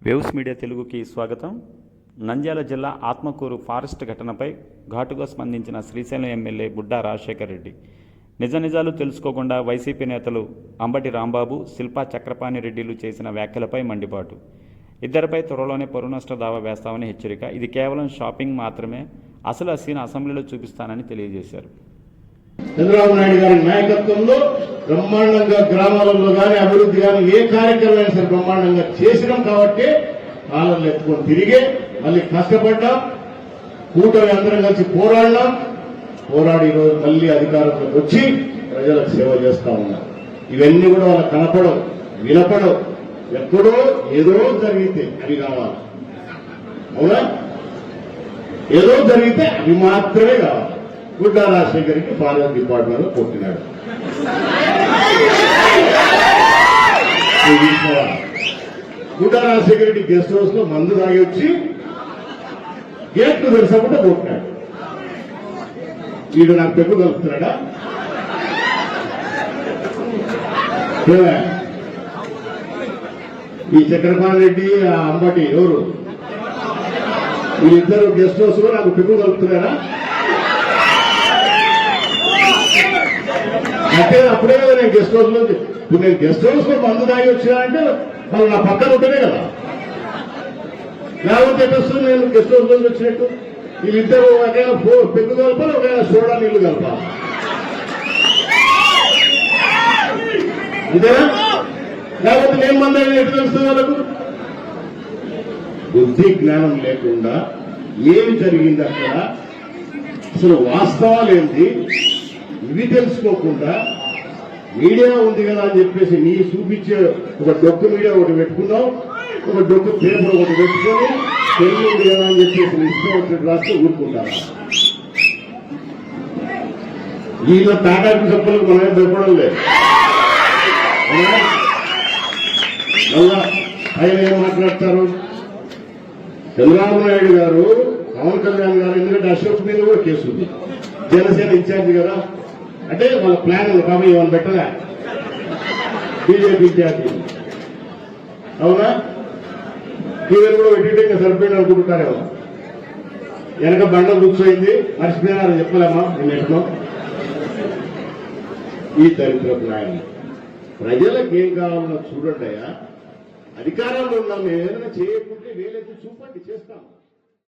Waves media తెలుగుకి స్వాగతం. నంద్యాల జిల్లా ఆత్మకూరు ఫారెస్ట్ ఘటనపై ఘాటుగా స్పందించిన శ్రీశైలం ఎమ్మెల్యే బుడ్డా రాజశేఖర్ రెడ్డి నిజాలు తెలుసుకోకుండా వైసీపీ నేతలు అంబటి రాంబాబు, శిల్పా చక్రపాణి రెడ్డిలు చేసిన వ్యాఖ్యలపై మండిపాటు. ఇద్దరిపై త్వరలోనే పరువు నష్ట దావా వేస్తామని హెచ్చరిక. ఇది కేవలం షాపింగ్ మాత్రమే, అసలు ఆ సీన్ అసెంబ్లీలో చూపిస్తానని తెలియజేశారు. చంద్రబాబు నాయుడు గారి నాయకత్వంలో బ్రహ్మాండంగా గ్రామాలలో కానీ అభివృద్ధి కానీ ఏ కార్యక్రమం సరే బ్రహ్మాండంగా చేసినాం కాబట్టి కాలంలో ఎత్తుకొని తిరిగి మళ్ళీ కష్టపడ్డాం, కూటమి అందరం కలిసి పోరాడి ఈరోజు మళ్ళీ అధికారంలోకి వచ్చి ప్రజలకు సేవ చేస్తా ఉన్నారు. ఇవన్నీ కూడా వాళ్ళకి కనపడవు, వినపడవు. ఎక్కడో ఏదో జరిగితే అవి కావాలి, అవునా? ఏదో జరిగితే అవి మాత్రమే కావాలి. బుడ్డా రాజశేఖర్కి ఫారెస్ట్ డిపార్ట్మెంట్ లో కొట్టినాడు. బుడ్డా రాజశేఖర్ రెడ్డి గెస్ట్ హౌస్ లో మందు తాగి వచ్చి గేట్లు తెరిసకుండా కొట్టినాడు. వీడు నాకు పెగ్గు కలుపుతున్నాడా? ఈ చక్రపాణి రెడ్డి, ఆ అంబటి ఎవరు వీళ్ళిద్దరు గెస్ట్ హౌస్ లో నాకు పెగ్గు కలుపుతున్నారా? అంటే అప్పుడే కదా నేను గెస్ట్ హౌస్ లో, ఇప్పుడు నేను గెస్ట్ హౌస్ లో మందు తాగి వచ్చినా అంటే వాళ్ళు నా పక్కన ఉంటేనే కదా, లేకపోతే ఎట్టొస్తుంది నేను గెస్ట్ హౌస్ నుంచి వచ్చినట్టు. వీళ్ళిద్దరు ఒకవేళ పెగ్గు కలపాలి, ఒకవేళ సోడా నీళ్లు కలపాలి, ఇదేనా? లేకపోతే నేను మంది ఎటు తెలుస్తుంది వాళ్ళకు? బుద్ధి జ్ఞానం లేకుండా ఏమి జరిగింది అక్కడ, అసలు వాస్తవాలు ఏంటి ఇవి తెలుసుకోకుండా మీడియా ఉంది కదా అని చెప్పేసి నీ చూపించే ఒక డొక్కు మీడియా ఒకటి పెట్టుకున్నావు, ఒక డొక్కు పేపర్ ఒకటి పెట్టుకొని తెలుగు ఉంది కదా అని చెప్పేసి నీ ఇష్టం వచ్చినట్టు రాస్తే ఊరుకుంటారా? వీళ్ళ తాటాకు చెప్పలకు మనమే భయపడం లేదు. మళ్ళా ఆయన ఏం మాట్లాడతారు? చంద్రబాబు నాయుడు గారు, పవన్ కళ్యాణ్ గారు, ఎందుకంటే అశోక్ మీద కూడా కేసు ఉంది, జనసేన ఇన్ఛార్జి కదా, అంటే వాళ్ళ ప్లాన్ కాబట్టి ఏమైనా పెట్టదా? బీజేపీ ఇన్ఛార్జి అవునా? టీవీలు కూడా పెట్టింటే ఇంకా సరిపోయింది అనుకుంటున్నారేమో. వెనక బండ కూర్చోయింది, మర్చిపోయినారని చెప్పలేమా? నేను ఎట్లా ఈ దరిద్రపు నాయన ప్రజలకు ఏం కావాలన్నా చూడండి అయ్యా. అధికారంలో ఉన్నాం, మేము ఏదైనా చేయకుంటే వేలెత్తి చూపండి, చేస్తాం.